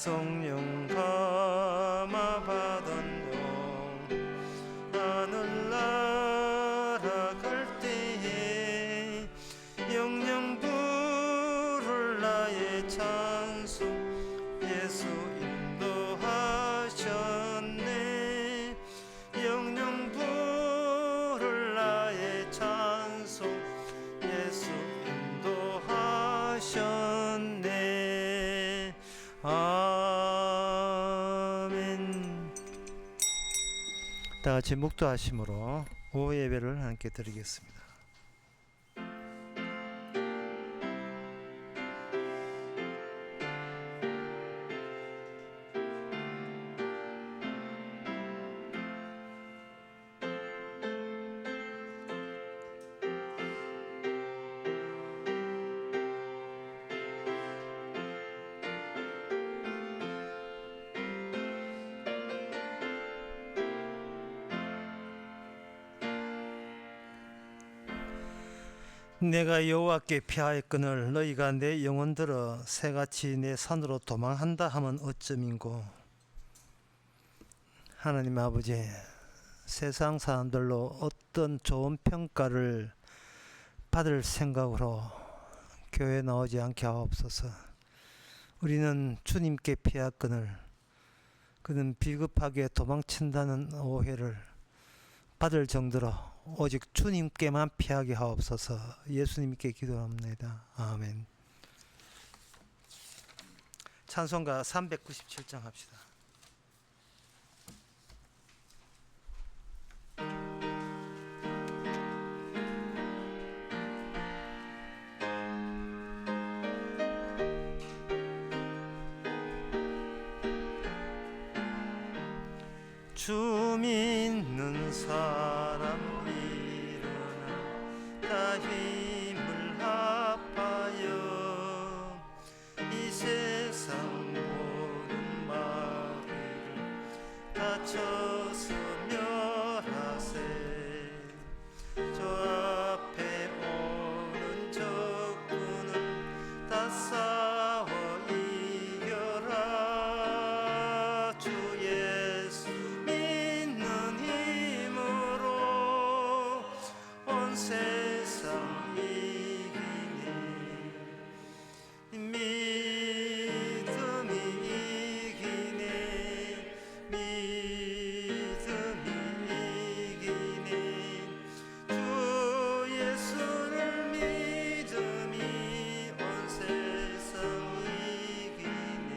성령 감화받은 영 하늘 날아갈 때에 영영 부를 나의 찬송 예수 인도하셨네. 영영 부를 나의 찬송 예수 인도하셨네. 아멘. 다같이 묵도하심으로 오후 예배를 함께 드리겠습니다. 내가 여호와께 피하였거늘 너희가 내 영혼 들어 새같이 내 산으로 도망한다 하면 어쩌민고. 하나님 아버지, 세상 사람들로 어떤 좋은 평가를 받을 생각으로 교회에 나오지 않게 하옵소서. 우리는 주님께 피하였거늘 그는 비겁하게 도망친다는 오해를 받을 정도로 오직 주님께만 피하게 하옵소서. 예수님께 기도합니다. 아멘. 찬송가 397장 합시다. 주 믿는 사람 일어나 다 힘을 합하여 이 세상 모든 마귀를 다 쳐서 멸하세. 저 앞에 오는 적군을 다 싸워 이겨라. 주 예수 믿는 힘으로 온 세상 이기네. 믿음이 이기네. 믿음이 이기네. 주 예수를 믿음이 온 세상 이기네.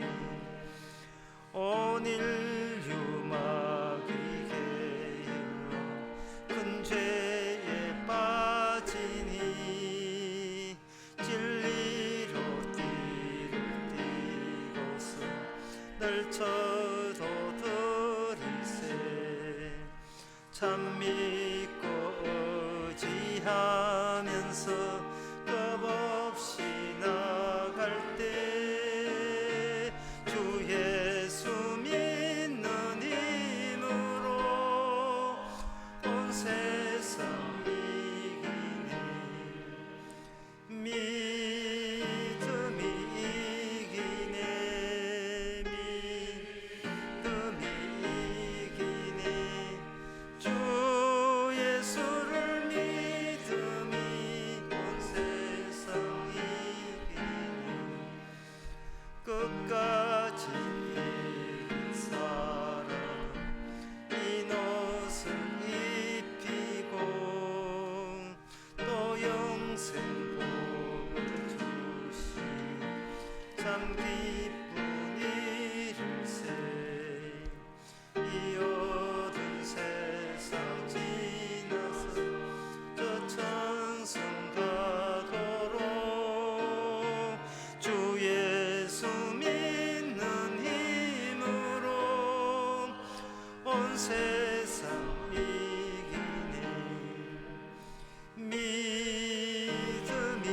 온 인류 마귀 게을러 큰 죄에 빠지니 진리로 띠를 띠고서 늘 쳐도 들이세. 참 믿고 의지하면서 겁없이 나갈 때 주 예수 믿는 힘으로 온 세상 이기네. 믿음이 이기네. 믿음이 이기네. 주 예수를 믿음이 온 세상 이기네. 끝까지 이긴 사람 이 옷을 입히고 또 영생 복을 주시. 참 기쁜 일일세. 이 어두운 세상 지나서 저 천성 가도록 주 예수 믿는 힘으로 온 세상 이기네. 믿음이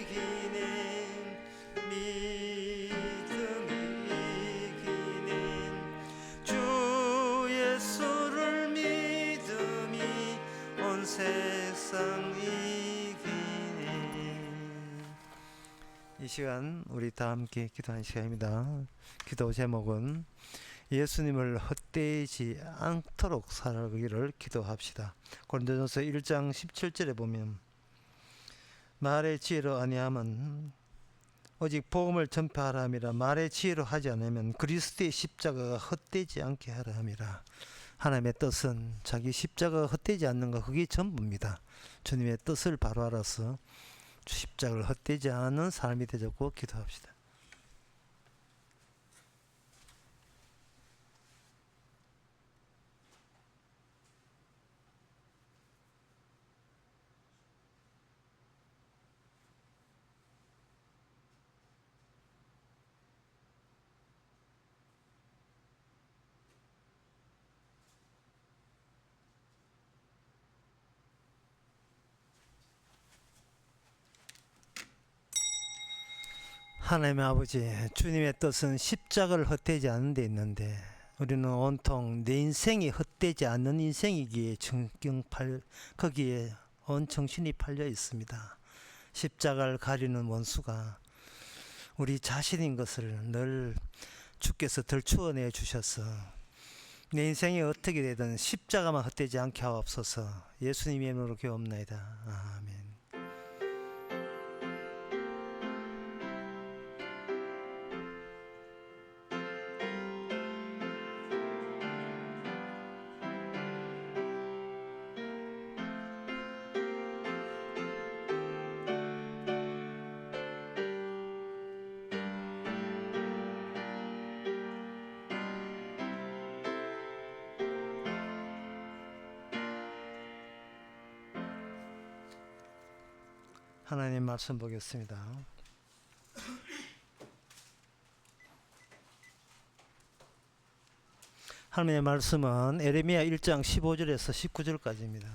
이기네. 믿음이 시간 우리 다 함께 기도하는 시간입니다. 기도 제목은 예수님을 헛되이지 않도록 살아가기를 기도합시다. 고린도전서 1장 17절에 보면 말의 지혜로 아니하면 오직 복음을 전파하라 함이라. 말의 지혜로 하지 않으면 그리스도의 십자가가 헛되지 않게 하라 함이라. 하나님의 뜻은 자기 십자가가 헛되지 않는 것, 그게 전부입니다. 주님의 뜻을 바로 알아서 십자가를 헛되지 않은 삶이 되자고 기도합시다. 하나님의 아버지, 주님의 뜻은 십자가를 헛되지 않는 데 있는데 우리는 온통 내 인생이 헛되지 않는 인생이기에 거기에 온 정신이 팔려 있습니다. 십자가를 가리는 원수가 우리 자신인 것을 늘 주께서 들추어내 주셔서 내 인생이 어떻게 되든 십자가만 헛되지 않게 하옵소서. 예수님의 이름으로 기도합나이다. 아멘. 하나님 말씀 보겠습니다. 하나님의 말씀은 에레미야 1장 15절에서 19절까지입니다.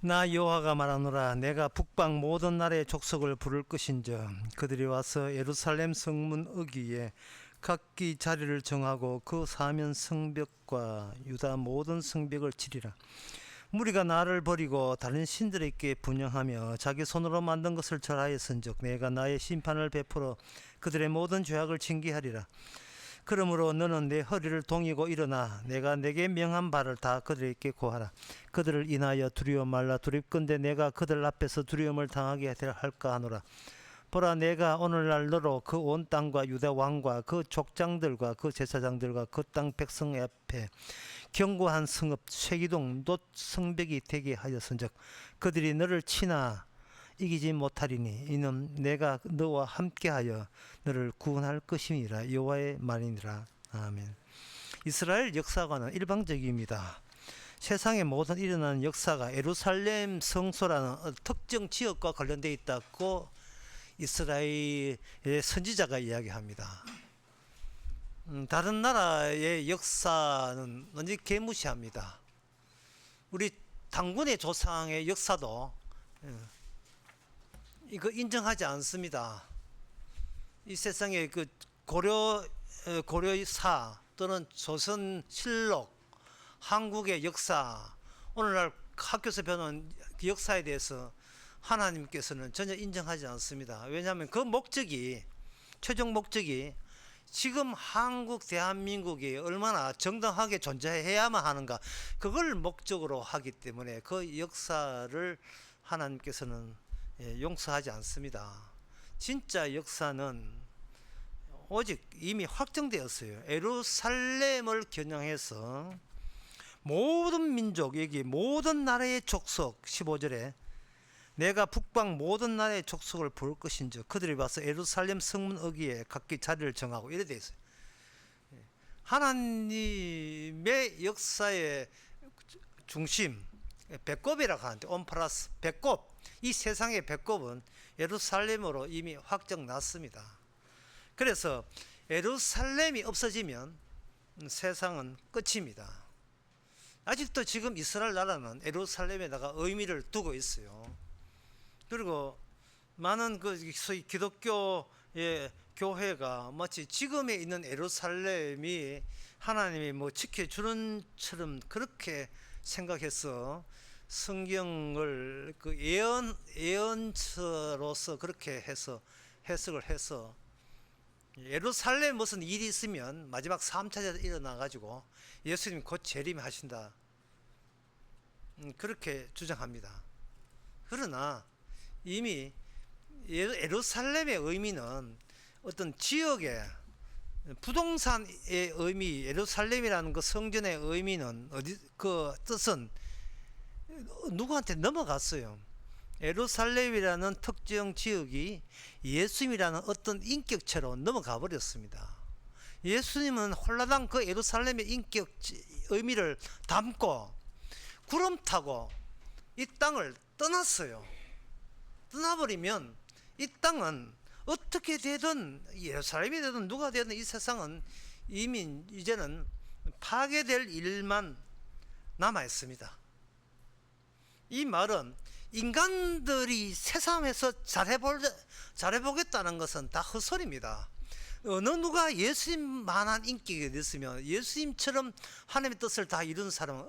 나 여호와가 말하노라. 내가 북방 모든 나라의 족속을 부를 것인즉 그들이 와서 예루살렘 성문 어귀에 각기 자리를 정하고 그 사면 성벽과 유다 모든 성벽을 치리라. 무리가 나를 버리고 다른 신들에게 분향하며 자기 손으로 만든 것을 절하였은즉 내가 나의 심판을 베풀어 그들의 모든 죄악을 징계하리라. 그러므로 너는 내 허리를 동이고 일어나 내가 내게 명한 바를 다 그들에게 고하라. 그들을 인하여 두려워 말라. 두렵건대 내가 그들 앞에서 두려움을 당하게 할까 하노라. 보라, 내가 오늘날 너로 그 온 땅과 유다 왕과 그 족장들과 그 제사장들과 그 땅 백성 앞에 견고한 성읍 쇠기둥 놋 성벽이 되게 하였은즉 그들이 너를 치나 이기지 못하리니 이는 내가 너와 함께하여 너를 구원할 것임이라. 여호와의 말이니라. 아멘. 이스라엘 역사관은 일방적입니다. 세상의 모든 일어나는 역사가 예루살렘 성소라는 특정 지역과 관련되어 있다고 이스라엘의 선지자가 이야기합니다. 다른 나라의 역사는 완전히 개무시합니다. 우리 당군의 조상의 역사도 이거 인정하지 않습니다. 이 세상의 그 고려사 또는 조선실록, 한국의 역사, 오늘날 학교에서 배우는 역사에 대해서 하나님께서는 전혀 인정하지 않습니다. 왜냐하면 그 목적이, 최종 목적이 지금 한국 대한민국이 얼마나 정당하게 존재해야만 하는가, 그걸 목적으로 하기 때문에 그 역사를 하나님께서는 용서하지 않습니다. 진짜 역사는 오직 이미 확정되었어요. 예루살렘을 겨냥해서 모든 민족, 여기 모든 나라의 족속, 15절에 내가 북방 모든 나라의 족속을 부를 것인즉 그들이 와서 예루살렘 성문 어귀에 각기 자리를 정하고, 이래 돼 있어요. 하나님의 역사의 중심, 배꼽이라고 하는데, 온플러스 배꼽, 이 세상의 배꼽은 예루살렘으로 이미 확정 났습니다. 그래서 예루살렘이 없어지면 세상은 끝입니다. 아직도 지금 이스라엘 나라는 예루살렘에다가 의미를 두고 있어요. 그리고 많은 그 소위 기독교의 교회가 마치 지금에 있는 예루살렘이 하나님이 뭐 지켜주는 처럼 그렇게 생각해서 성경을 그 예언서로서 그렇게 해서 해석을 해서 예루살렘 무슨 일이 있으면 마지막 3차전 일어나 가지고 예수님이 곧 재림하신다, 그렇게 주장합니다. 그러나 이미 예루살렘의 의미는 어떤 지역의 부동산의 의미, 예루살렘이라는 그 성전의 의미는 그 뜻은 누구한테 넘어갔어요. 예루살렘이라는 특정 지역이 예수님이라는 어떤 인격체로 넘어가 버렸습니다. 예수님은 홀라당 그 예루살렘의 인격 의미를 담고 구름 타고 이 땅을 떠났어요. 떠나버리면 이 땅은 어떻게 되든, 예루살렘이 되든 누가 되든 이 세상은 이미 이제는 파괴될 일만 남아 있습니다. 이 말은 인간들이 세상에서 잘해보겠다는 것은 다 헛소리입니다. 어느 누가 예수님만한 인격이 됐으면 예수님처럼 하나님의 뜻을 다 이루는 사람은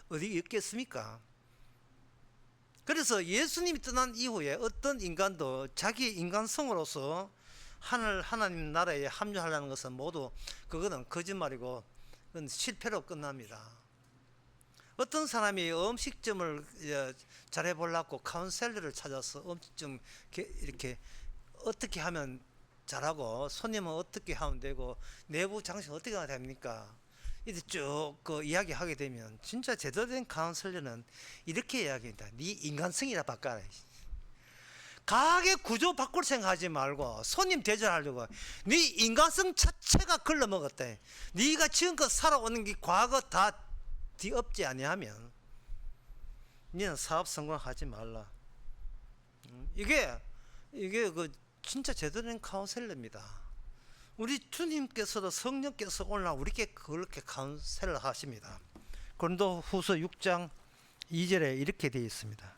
어디 있겠습니까? 그래서 예수님이 떠난 이후에 어떤 인간도 자기 인간성으로서 하나님 나라에 합류하려는 것은 모두 그거는 거짓말이고 그건 실패로 끝납니다. 어떤 사람이 음식점을 잘해보려고 카운셀러를 찾아서 음식점 이렇게 어떻게 하면 잘하고 손님은 어떻게 하면 되고 내부 장식 어떻게 해야 됩니까? 이제 쭉 그 이야기하게 되면 진짜 제대로 된 카운셀러는 이렇게 이야기합니다. 네 인간성이라 바꿔라. 가게 구조 바꿀 생각하지 말고 손님 대접하려고 네 인간성 자체가 걸러먹었다. 네가 지금껏 살아오는 게 과거 다 뒤엎지 아니하면 너는 사업 성공하지 말라. 이게 그 진짜 제대로 된 카운셀러입니다. 우리 주님께서도 성령께서 오늘 우리께 그렇게 카운셀러 하십니다. 고린도후서 6장 2절에 이렇게 되어 있습니다.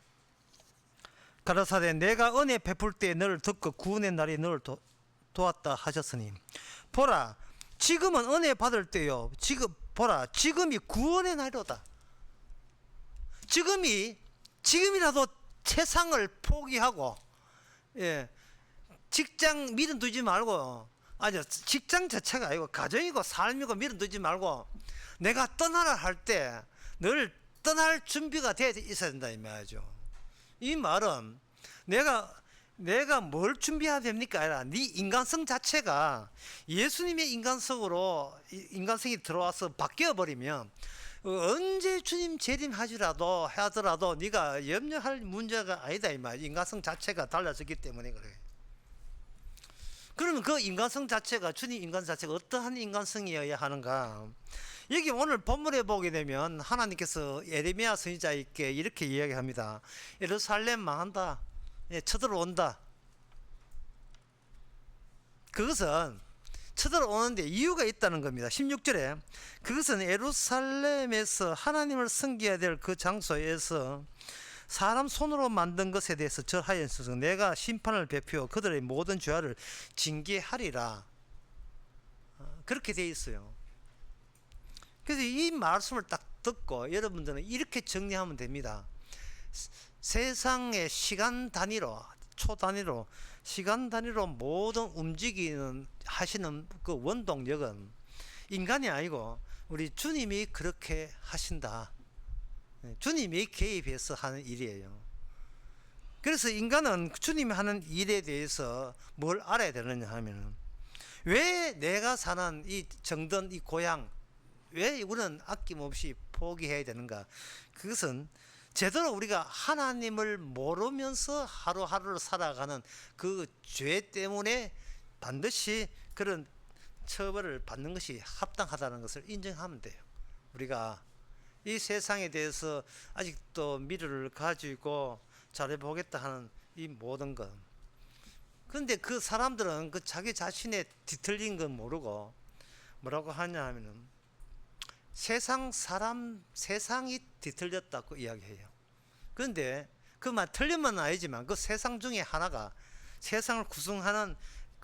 가라사대 내가 은혜 베풀 때 너를 듣고 구원의 날에 너를 도왔다 하셨으니 보라 지금은 은혜 받을 때요 보라 지금이 구원의 날이로다. 지금이라도 세상을 포기하고 직장 밀어 두지 말고, 아니 직장 자체가 아니고 가정이고 삶이고 밀어 두지 말고 내가 떠나라 할 때 늘 떠날 준비가 되어 있어야 된다 이 말이죠. 이 말은 내가 뭘 준비해야 됩니까? 아니라 네 인간성 자체가 예수님의 인간성이 들어와서 바뀌어 버리면 언제 주님 재림하더라도 네가 염려할 문제가 아니다 이 말. 인간성 자체가 달라졌기 때문에 그래. 그러면 그 인간성 자체가 주님 인간 자체가 어떠한 인간성이어야 하는가? 여기 오늘 본문에 보게 되면 하나님께서 예레미야 선지자에게 이렇게 이야기합니다. 예루살렘 망한다. 쳐들어온다. 그것은 쳐들어오는데 이유가 있다는 겁니다. 16절에 그것은 예루살렘에서 하나님을 섬겨야 될 그 장소에서 사람 손으로 만든 것에 대해서 절하여서 내가 심판을 베푸어 그들의 모든 죄를 징계하리라. 그렇게 되어 있어요. 그래서 이 말씀을 딱 듣고 여러분들은 이렇게 정리하면 됩니다. 세상의 시간 단위로, 초 단위로, 시간 단위로 모든 하시는 그 원동력은 인간이 아니고 우리 주님이 그렇게 하신다. 주님이 개입해서 하는 일이에요. 그래서 인간은 주님이 하는 일에 대해서 뭘 알아야 되느냐 하면, 왜 내가 사는 이 정든 이 고향, 왜 우리는 아낌없이 포기해야 되는가? 그것은 제대로 우리가 하나님을 모르면서 하루하루를 살아가는 그 죄 때문에 반드시 그런 처벌을 받는 것이 합당하다는 것을 인정하면 돼요. 우리가 이 세상에 대해서 아직도 미래를 가지고 잘해보겠다 하는 이 모든 것. 그런데 그 사람들은 그 자기 자신의 뒤틀린 건 모르고 뭐라고 하냐 하면은 세상이 뒤틀렸다고 이야기해요. 그런데 그 말 틀린 건 아니지만 그 세상 중에 하나가 세상을 구성하는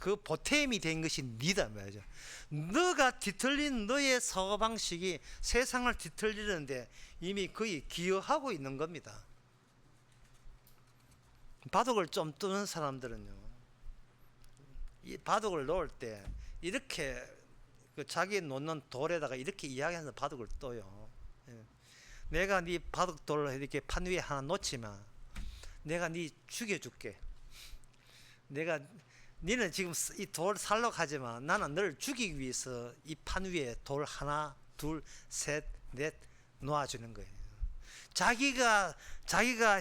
그 보탬이 된 것이 니다 말이죠. 너가 뒤틀린 너의 사고방식이 세상을 뒤틀리는데 이미 거의 기여하고 있는 겁니다. 바둑을 좀 뜨는 사람들은요, 이 바둑을 놓을 때 이렇게 그 자기 놓는 돌에다가 이렇게 이야기하면서 바둑을 떠요. 내가 네 바둑돌을 이렇게 판 위에 하나 놓지마. 내가 네 죽여줄게. 니는 지금 이 돌 살러 가지만 나는 너를 죽이기 위해서 이 판 위에 돌 하나, 둘, 셋, 넷 놓아주는 거예요. 자기가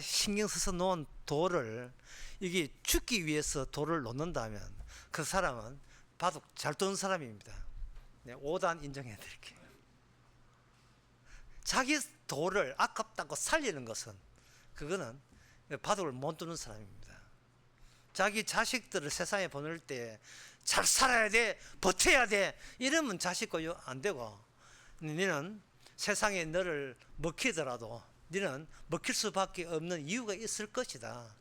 신경 써서 놓은 돌을 이게 죽기 위해서 돌을 놓는다면 그 사람은 바둑 잘 두는 사람입니다. 네, 5단 인정해 드릴게요. 자기 돌을 아깝다고 살리는 것은 그거는 바둑을 못 두는 사람입니다. 자기 자식들을 세상에 보낼 때 잘 살아야 돼, 버텨야 돼 이러면 자식과 안 되고, 너는 세상에 너를 먹히더라도 너는 먹힐 수밖에 없는 이유가 있을 것이다.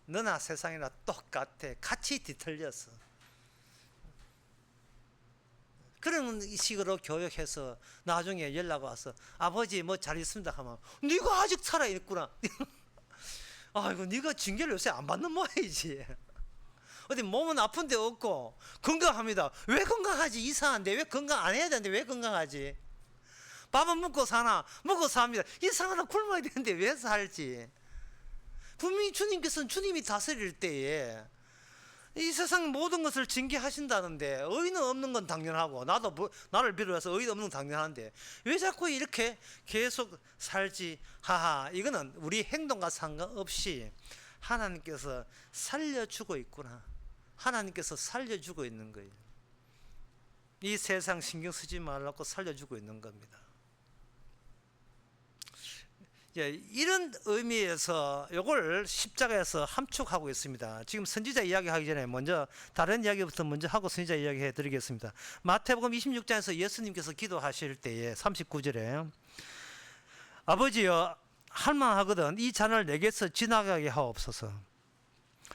너나 세상이나 똑같아. 같이 뒤틀렸어. 그런 식으로 교육해서 나중에 연락 와서 아버지 뭐 잘 있습니다 하면 네가 아직 살아있구나. 아이고 네가 징계를 요새 안 받는 모양이지. 어디 몸은 아픈 데 없고 건강합니다. 왜 건강하지? 이상한데 왜 건강 안 해야 되는데 왜 건강하지? 밥은 먹고 사나? 먹고 삽니다. 이상하다. 굶어야 되는데 왜 살지? 분명히 주님께서는 주님이 다스릴 때에 이 세상 모든 것을 징계하신다는데 의의는 없는 건 당연하고 나도 나를 비롯해서 의의 없는 건 당연한데 왜 자꾸 이렇게 계속 살지? 하하, 이거는 우리 행동과 상관없이 하나님께서 살려주고 있구나. 하나님께서 살려주고 있는 거예요. 이 세상 신경 쓰지 말라고 살려주고 있는 겁니다. 이런 의미에서 이걸 십자가에서 함축하고 있습니다. 지금 선지자 이야기하기 전에 먼저 다른 이야기부터 먼저 하고 선지자 이야기 해드리겠습니다. 마태복음 26장에서 예수님께서 기도하실 때에 39절에 아버지여 할만하거든 이 잔을 내게서 지나가게 하옵소서.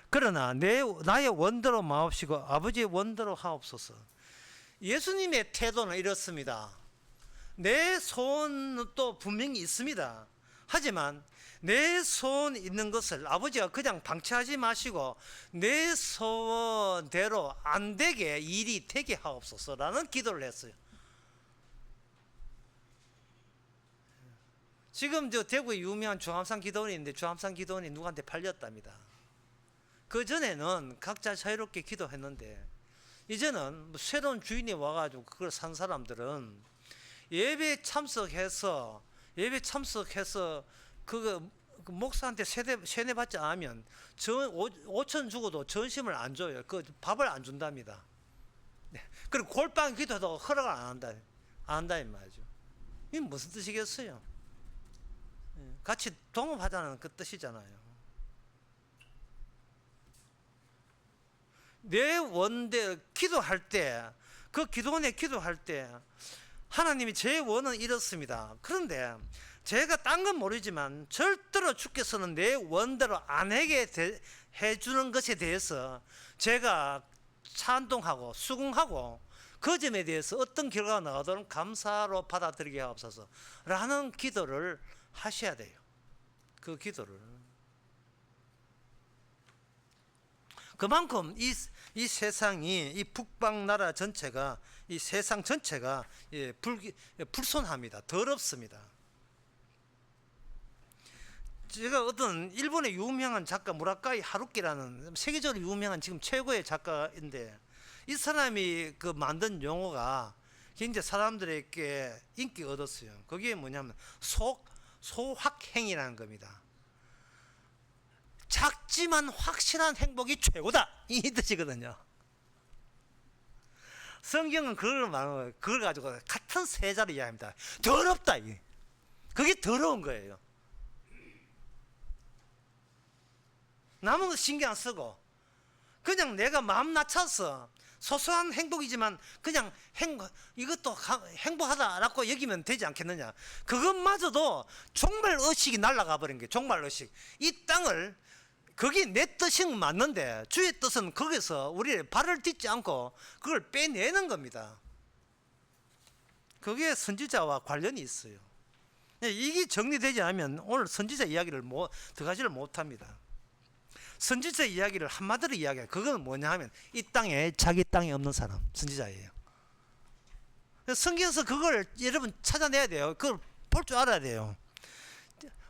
그러나 나의 원대로 마옵시고 아버지의 원대로 하옵소서. 예수님의 태도는 이렇습니다. 내 소원도 분명히 있습니다. 하지만 내 소원 있는 것을 아버지가 그냥 방치하지 마시고 내 소원대로 안 되게 일이 되게 하옵소서라는 기도를 했어요. 지금 저 대구에 유명한 주암산 기도원이 있는데 주암산 기도원이 누구한테 팔렸답니다. 그 전에는 각자 자유롭게 기도했는데 이제는 새로운 주인이 와가지고 그걸 산 사람들은 예배 참석해서 그 목사한테 세뇌 받지 않으면 5천 주고도 전심을 안 줘요. 그 밥을 안 준답니다. 그리고 골방 기도도 허락을 안 한다 이 말이죠. 이게 무슨 뜻이겠어요? 같이 동업하자는 그 뜻이잖아요. 내 원대 기도할 때, 그 기도원에 기도할 때 하나님이 제 원은 이렇습니다. 그런데 제가 딴 건 모르지만 절대로 주께서는 내 원대로 안 하게 해주는 것에 대해서 제가 찬동하고 수긍하고 그 점에 대해서 어떤 결과가 나오도록 감사로 받아들이게 하옵소서 라는 기도를 하셔야 돼요. 그 기도를. 그만큼 이 세상이, 이 북방 나라 전체가, 이 세상 전체가 불손합니다. 더럽습니다. 제가 어떤 일본의 유명한 작가 무라카이 하루키라는 세계적으로 유명한 지금 최고의 작가인데 이 사람이 그 만든 용어가 굉장히 사람들에게 인기가 얻었어요. 그게 뭐냐면 소확행이라는 겁니다. 작지만 확실한 행복이 최고다 이 뜻이거든요. 성경은 그걸 말하는 거예요. 그걸 가지고 같은 세자를 이야기합니다. 더럽다 이게. 그게 더러운 거예요. 남은 거 신경 안 쓰고 그냥 내가 마음 낮춰서 소소한 행복이지만 그냥 이것도 행복하다라고 여기면 되지 않겠느냐. 그것마저도 종말 의식이 날아가 버린 거예요. 종말 의식. 이 땅을 그게 내 뜻인 건 맞는데 주의 뜻은 거기서 우리 발을 딛지 않고 그걸 빼내는 겁니다. 그게 선지자와 관련이 있어요. 이게 정리되지 않으면 오늘 선지자 이야기를 들어가지를 못합니다. 선지자 이야기를 한마디로 이야기해요. 그건 뭐냐 하면 이 땅에 자기 땅에 없는 사람 선지자예요. 성경에서 그걸 여러분 찾아내야 돼요. 그걸 볼 줄 알아야 돼요.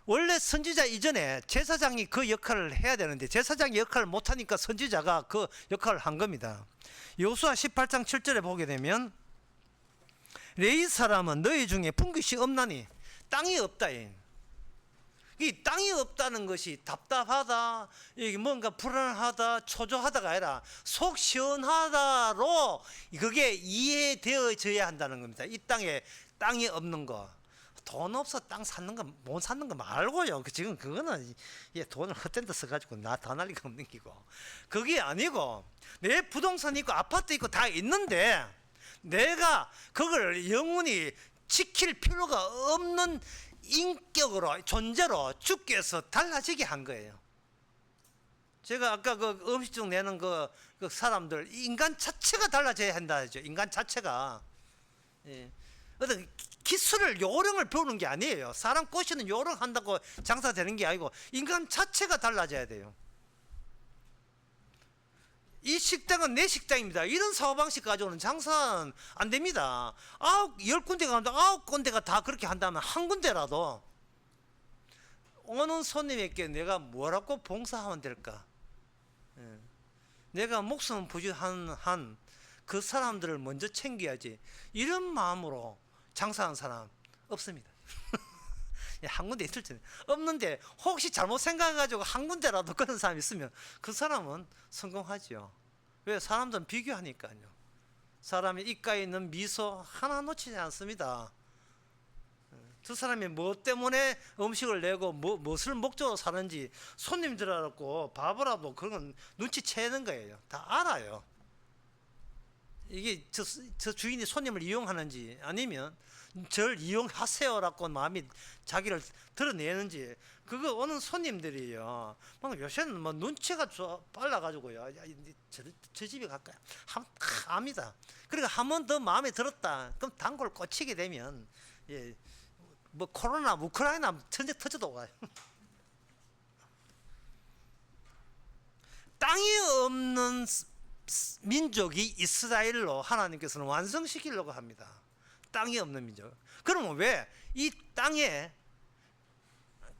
원래 선지자 이전에 제사장이 그 역할을 해야 되는데 제사장이 역할을 못하니까 선지자가 그 역할을 한 겁니다. 여호수아 18장 7절에 보게 되면 레위 사람은 너희 중에 분깃이 없나니 땅이 없다. 이 땅이 없다는 것이 답답하다, 뭔가 불안하다, 초조하다가 아니라 속 시원하다로 그게 이해되어져야 한다는 겁니다. 이 땅에 땅이 없는 거, 돈 없어 땅 사는 거 못 사는 거 말고요. 지금 그거는 돈을 헛된 데 써가지고 다 날리가 없는 기고, 그게 아니고 내 부동산 있고 아파트 있고 다 있는데 내가 그걸 영원히 지킬 필요가 없는 인격으로 존재로 주께서 달라지게 한 거예요. 제가 아까 그 음식중 내는 그 사람들 인간 자체가 달라져야 한다죠. 인간 자체가 어떤 기술을 요령을 배우는 게 아니에요. 사람 꼬시는 요령 한다고 장사되는 게 아니고 인간 자체가 달라져야 돼요. 이 식당은 내 식당입니다. 이런 사고방식 가지고는 장사는 안 됩니다. 10군데가 가는데 9군데가 다 그렇게 한다면 한 군데라도 오는 손님에게 내가 뭐라고 봉사하면 될까? 내가 목숨 부지한 한 그 사람들을 먼저 챙겨야지. 이런 마음으로 장사하는 사람 없습니다. 한 군데 있을 텐데 없는데 혹시 잘못 생각해가지고 한 군데라도 그런 사람이 있으면 그 사람은 성공하죠. 왜? 사람들은 비교하니까요. 사람의 입가에 있는 미소 하나 놓치지 않습니다. 두 사람이 뭐 때문에 음식을 내고 무엇을 목적으로 사는지 손님들하고 바보라도 그런 건 눈치채는 거예요. 다 알아요. 이게 저 주인이 손님을 이용하는지 아니면 저를 이용하세요라고 마음이 자기를 드러내는지, 그거 오는 손님들이요. 요새는 뭐 눈치가 빨라가지고요. 저 집에 갈까요? 압니다. 그러니까 한 번 더 마음에 들었다. 그럼 단골 꽂히게 되면 뭐 코로나, 우크라이나 전쟁 터져도 가요. 땅이 없는 민족이 이스라엘로 하나님께서는 완성시키려고 합니다. 땅이 없는 민족. 그러면 왜 이 땅에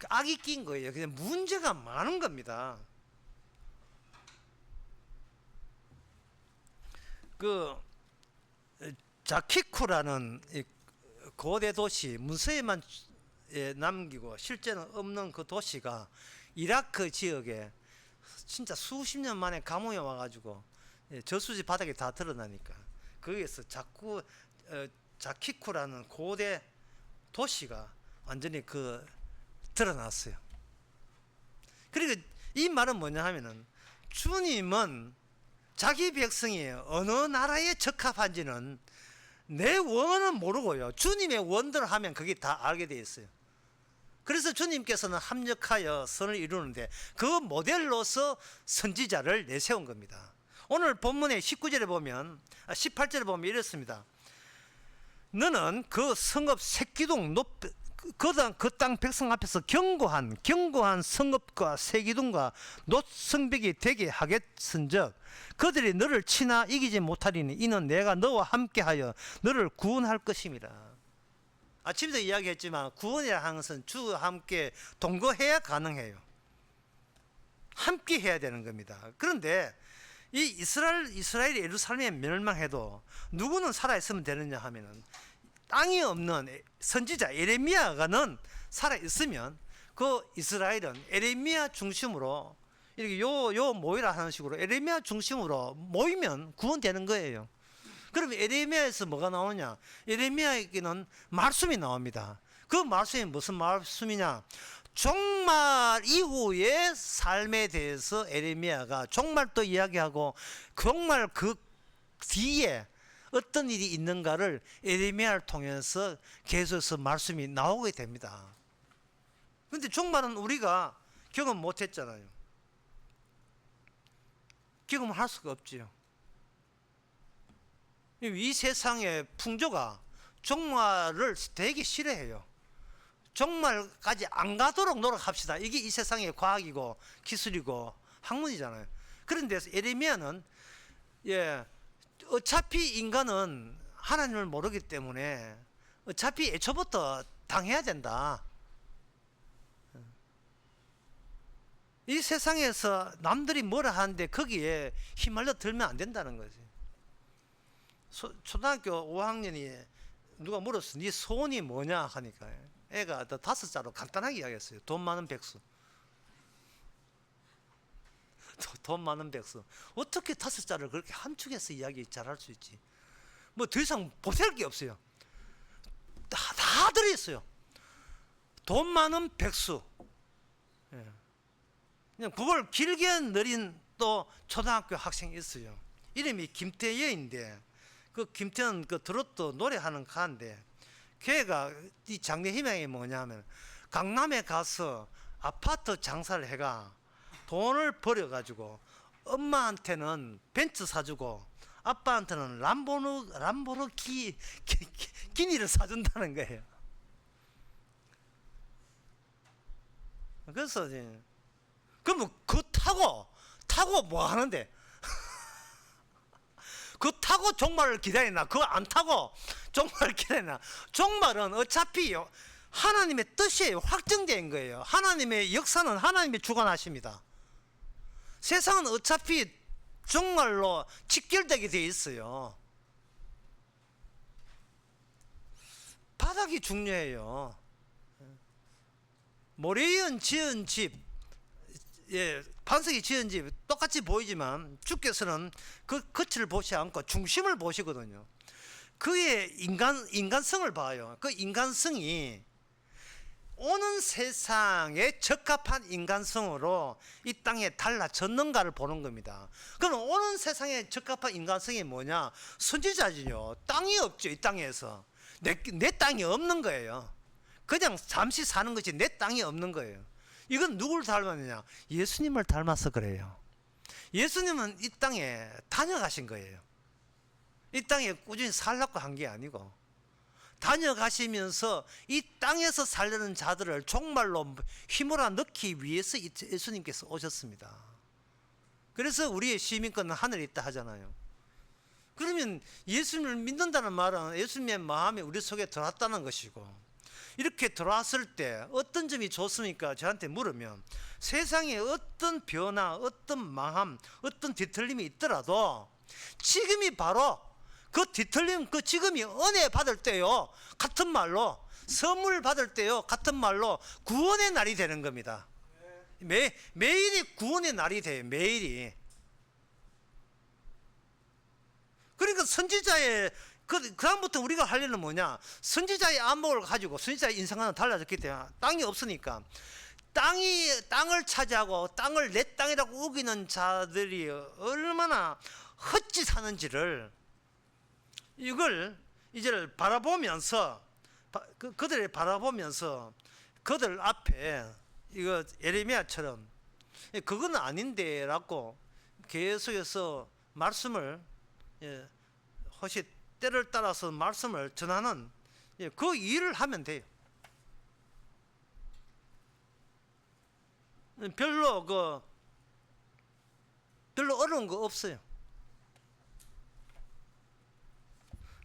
악이 낀 거예요. 그냥 문제가 많은 겁니다. 그 자키쿠라는 고대 도시, 문서에만 남기고 실제는 없는 그 도시가 이라크 지역에 진짜 수십 년 만에 감옥에 와가지고 저수지 바닥에 다 드러나니까 거기에서 자꾸 자키쿠라는 고대 도시가 완전히 드러났어요. 그리고 이 말은 뭐냐 하면은 주님은 자기 백성이 어느 나라에 적합한지는 내 원은 모르고요. 주님의 원대로 하면 그게 다 알게 돼 있어요. 그래서 주님께서는 합력하여 선을 이루는데 그 모델로서 선지자를 내세운 겁니다. 오늘 본문의 19절에 보면 18절에 보면 이렇습니다. 너는 그 성읍 새기둥 그 땅 백성 앞에서 경고한 성읍과 새기둥과 놋성벽이 되게 하겠은즉 그들이 너를 치나 이기지 못하리니 이는 내가 너와 함께하여 너를 구원할 것임이라. 아침에도 이야기했지만 구원이라 하는 것은 주와 함께 동거해야 가능해요. 함께 해야 되는 겁니다. 그런데 이 이스라엘이 예루살렘에 멸망해도 누구는 살아있으면 되느냐 하면은 땅이 없는 선지자 에레미야가는 살아있으면 그 이스라엘은 에레미야 중심으로 이렇게 요 모이라 하는 식으로 에레미야 중심으로 모이면 구원되는 거예요. 그럼 에레미야에서 뭐가 나오냐? 에레미야에게는 말씀이 나옵니다. 그 말씀이 무슨 말씀이냐? 종말 이후의 삶에 대해서 에레미야가 종말도 이야기하고 종말 그 뒤에 어떤 일이 있는가를 에레미야를 통해서 계속해서 말씀이 나오게 됩니다. 그런데 종말은 우리가 경험 못했잖아요. 기금을 할 수가 없지요. 이 세상의 풍조가 종말을 되게 싫어해요. 종말까지 안 가도록 노력합시다. 이게 이 세상의 과학이고 기술이고 학문이잖아요. 그런데 예레미야는 어차피 인간은 하나님을 모르기 때문에 어차피 애초부터 당해야 된다. 이 세상에서 남들이 뭐라 하는데 거기에 휘말려 들면 안 된다는 거지. 초등학교 5학년이 누가 물었어. 네 소원이 뭐냐 하니까 애가 5자로 간단하게 이야기했어요. 돈 많은 백수. 돈 많은 백수. 어떻게 5자를 그렇게 함축해서 이야기 잘할 수 있지? 뭐 더 이상 보탤 게 없어요. 다 들어있어요. 돈 많은 백수. 그냥 그걸 길게 늘린 또 초등학교 학생이 있어요. 이름이 김태여인데 그 김태현 그 트로트 노래하는 가인데 걔가 이 장래 희망이 뭐냐면 강남에 가서 아파트 장사를 해가 돈을 벌어가지고 엄마한테는 벤츠 사주고 아빠한테는 람보르기니를 사준다는 거예요. 그래서 이제 그러면 그거 타고 뭐 하는데? 그거 타고 종말을 기다리나? 그거 안 타고 종말을 기다리나? 종말은 어차피 하나님의 뜻이에요. 확정된 거예요. 하나님의 역사는 하나님이 주관하십니다. 세상은 어차피 종말로 직결되게 되어 있어요. 바닥이 중요해요. 모래이은 지은 집, 반석이 지은 집 똑같이 보이지만 주께서는 그 겉을 보지 않고 중심을 보시거든요. 그의 인간성을 봐요. 그 인간성이 오는 세상에 적합한 인간성으로 이 땅에 달라졌는가를 보는 겁니다. 그럼 오는 세상에 적합한 인간성이 뭐냐? 선지자지요. 땅이 없죠. 이 땅에서 내 땅이 없는 거예요. 그냥 잠시 사는 것이 내 땅이 없는 거예요. 이건 누구를 닮았느냐? 예수님을 닮아서 그래요. 예수님은 이 땅에 다녀가신 거예요. 이 땅에 꾸준히 살라고 한 게 아니고 다녀가시면서 이 땅에서 살려는 자들을 종말로 휘몰아 넣기 위해서 예수님께서 오셨습니다. 그래서 우리의 시민권은 하늘에 있다 하잖아요. 그러면 예수님을 믿는다는 말은 예수님의 마음이 우리 속에 들어왔다는 것이고, 이렇게 들어왔을 때 어떤 점이 좋습니까? 저한테 물으면 세상에 어떤 변화, 어떤 망함, 어떤 뒤틀림이 있더라도 지금이 바로 그 뒤틀림, 그 지금이 은혜 받을 때요. 같은 말로 선물 받을 때요. 같은 말로 구원의 날이 되는 겁니다. 매일이 구원의 날이 돼요. 매일이. 그러니까 선지자의 그다음부터 우리가 할 일은 뭐냐? 선지자의 안목을 가지고 선지자의 인생과는 달라졌기 때문에 땅이 없으니까 땅을 차지하고 땅을 내 땅이라고 우기는 자들이 얼마나 헛짓 하는지를 이걸 이제 바라보면서 그들을 바라보면서 그들 앞에 이거 예레미야처럼 그건 아닌데라고 계속해서 말씀을 혹시 때를 따라서 말씀을 전하는 그 일을 하면 돼요. 별로 어려운 거 없어요.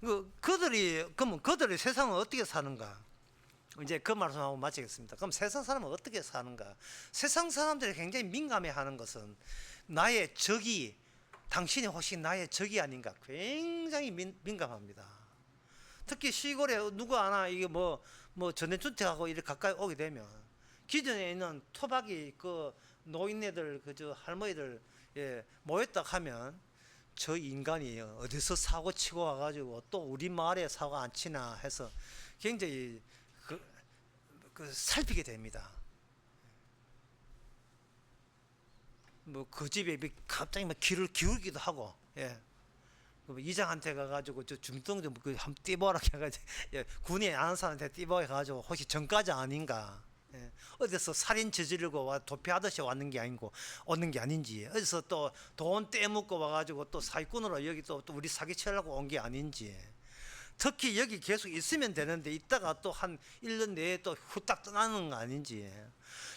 그러면 그들이 세상을 어떻게 사는가? 이제 그 말씀하고 마치겠습니다. 그럼 세상 사람은 어떻게 사는가? 세상 사람들이 굉장히 민감해하는 것은 나의 적이, 당신이 혹시 나의 적이 아닌가? 굉장히 민감합니다. 특히 시골에 누구 하나 이게 뭐 전해주택하고 이렇게 가까이 오게 되면 기존에 있는 토박이 그 노인네들 저 할머니들 모였다 하면 저 인간이 어디서 사고 치고 와가지고 또 우리 마을에 사고 안 치나 해서 굉장히 살피게 됩니다. 뭐 그 집에 갑자기 막 귀를 기울기도 하고, 이장한테 가가지고 저 중동 좀 한번 띠보라 해가지고 군에 아는 사람한테 띠보라 해가지고 혹시 전과자 아닌가, 예. 어디서 살인 저지르고 와 도피하듯이 왔는 게 아니고 오는 게 아닌지, 어디서 또 돈 떼먹고 와가지고 또 사기꾼으로 여기 또 우리 사기치려고 온 게 아닌지. 특히 여기 계속 있으면 되는데 있다가 또 한 1년 내에 또 후딱 떠나는 거 아닌지.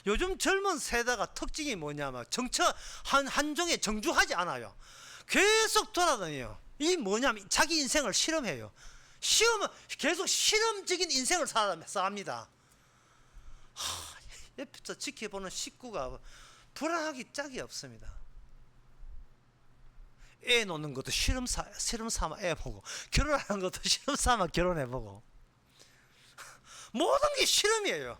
요즘 젊은 세대가 특징이 뭐냐면 정처 한종에 정주하지 않아요. 계속 돌아다녀요. 이 뭐냐면 자기 인생을 실험해요. 계속 실험적인 인생을 삽니다. 옆에서 지켜보는 식구가 불안하기 짝이 없습니다. 애 놓는 것도 실험 삼아 애 보고, 결혼하는 것도 실험 삼아 결혼해보고, 모든 게 실험이에요.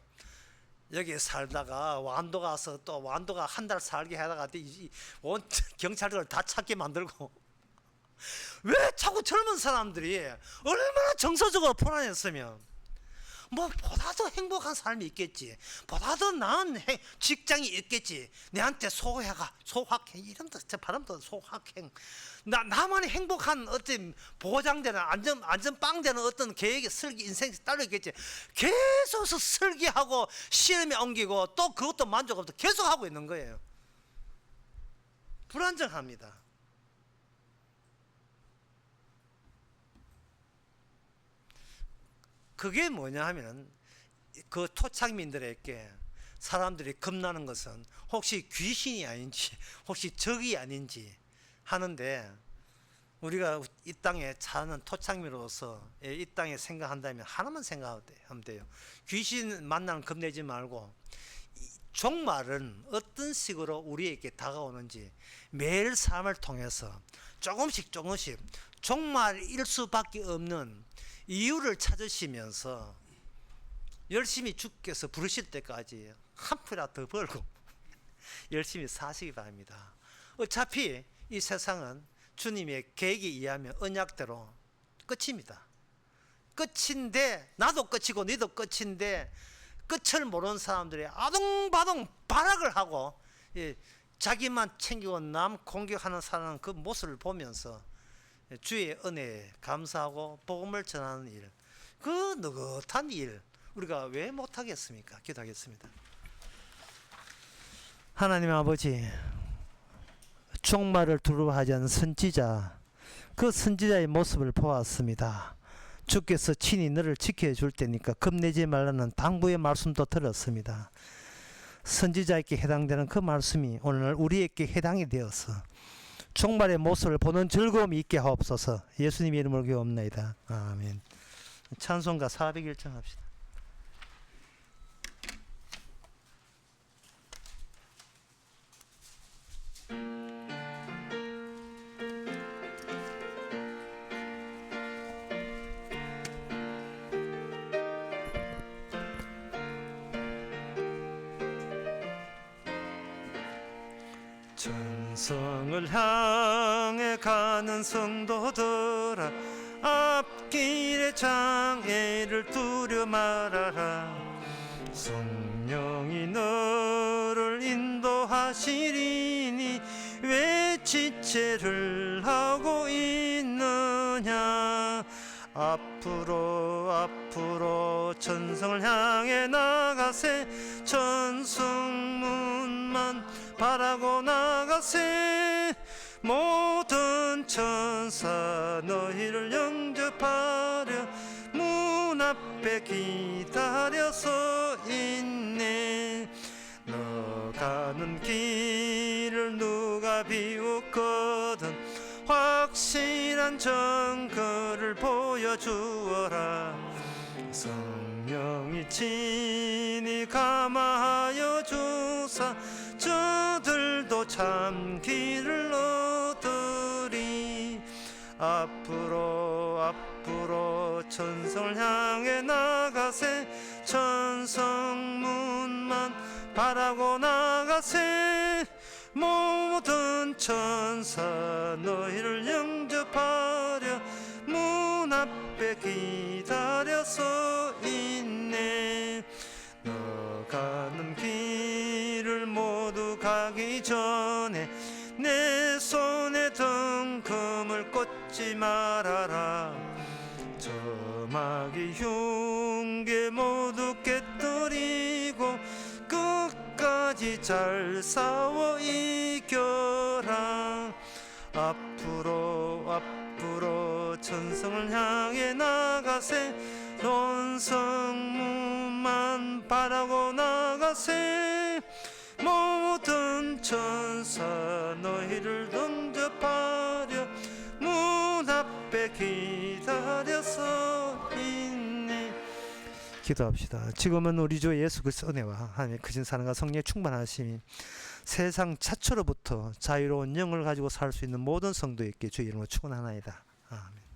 여기 살다가 완도 가서 또 완도가 한 달 살게 하다가 온 경찰들을 다 찾게 만들고. 왜 자꾸 젊은 사람들이 얼마나 정서적으로 불안했으면 뭐 보다도 행복한 삶이 있겠지, 보다도 나은 직장이 있겠지, 내한테 소확행 이런 발음도 소확행, 나만의 행복한 어떤 보장되는 안전빵되는 어떤 계획에 인생이 딸려있겠지. 계속 설계하고 실험에 옮기고 또 그것도 만족 없어 계속 하고 있는 거예요. 불안정합니다. 그게 뭐냐 하면 그 토착민들에게 사람들이 겁나는 것은 혹시 귀신이 아닌지, 혹시 적이 아닌지 하는데, 우리가 이 땅에 사는 토착민으로서 이 땅에 생각한다면 하나만 생각하면 돼요. 귀신 만나는 겁내지 말고 종말은 어떤 식으로 우리에게 다가오는지 매일 삶을 통해서 조금씩 종말일 수밖에 없는 이유를 찾으시면서 열심히 주께서 부르실 때까지 한 푼이라도 더 벌고 열심히 사시기 바랍니다. 어차피 이 세상은 주님의 계획에 의하면 언약대로 끝입니다. 끝인데, 나도 끝이고 너도 끝인데, 끝을 모르는 사람들이 아둥바둥 발악을 하고 자기만 챙기고 남 공격하는 사람 그 모습을 보면서 주의 은혜에 감사하고 복음을 전하는 일, 그 느긋한 일 우리가 왜 못하겠습니까? 기도하겠습니다. 하나님 아버지, 종말을 두려워하지 않는 선지자, 그 선지자의 모습을 보았습니다. 주께서 친히 너를 지켜줄 테니까 겁내지 말라는 당부의 말씀도 들었습니다. 선지자에게 해당되는 그 말씀이 오늘 우리에게 해당이 되어서 종말의 모습을 보는 즐거움이 있게 하옵소서. 예수님의 이름으로 기도합니다. 아멘. 찬송가 401 청합시다. 천성을 향해 가는 성도들아, 앞길의 장애를 두려 말아라. 성령이 너를 인도하시리니 왜 지체를 하고 있느냐. 앞으로 천성을 향해 나가세. 천성문만 바라고 나가세. 모든 천사 너희를 영접하려 문 앞에 기다려서 있네. 너 가는 길을 누가 비웃거든 확실한 증거를 보여주어라. 성령이 친히 감화하여 주사 저들도 참 길을 얻으리. 앞으로 천성을 향해 나가세. 천성문만 바라고 나가세. 모든 천사 너희를 영접하려 문 앞에 기다려서 있네. 너 가는 길을 모두 가기 전에 내 손에 등금을 꽂지 말아라. 저마귀 흉계 모두 깨뜨리고 잘 싸워 이겨라. 앞으로 천성을 향해 나가세. 논성문만 바라고 나가세. 모든 천사 너희를 영접하려 문 앞에 기다려서 있네. 기도합시다. 지금은 우리 주 예수 그리스도의 은혜와 하나님의 크신 사랑과 성령의 충만하심이 세상 자초로부터 자유로운 영을 가지고 살 수 있는 모든 성도에게 주의 이름으로 축원하나이다. 아멘.